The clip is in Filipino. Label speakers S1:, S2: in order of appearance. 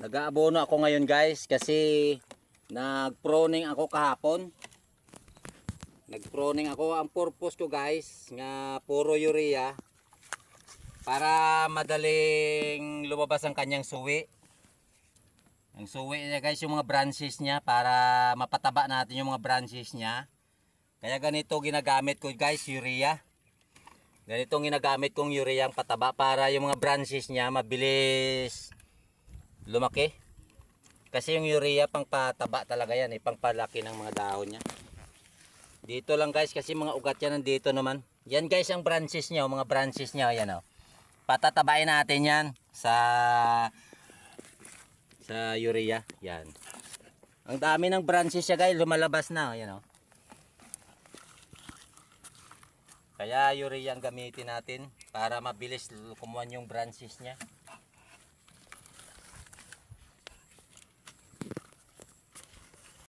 S1: Nag-aabono ako ngayon guys kasi nag-proning ako kahapon. Nag-proning ako. Ang purpose ko guys nga puro urea para madaling lumabas ang kanyang suwi. Ang suwi niya guys, yung mga branches niya, para mapataba natin yung mga branches niya. Kaya ganito ginagamit ko guys, urea. Ganito ginagamit kong urea ang pataba para yung mga branches niya mabilis lumaki. Kasi yung urea pang pataba talaga yan, pang palaki ng mga dahon niya. Dito lang guys, kasi mga ugat yan nandito naman. Yan guys ang branches niya, mga branches niya, yan oh. Patatabain natin yan sa urea, yan. Ang dami ng branches niya guys, lumalabas na, yan oh. Kaya urea ang gamitin natin para mabilis kumuha yung branches niya.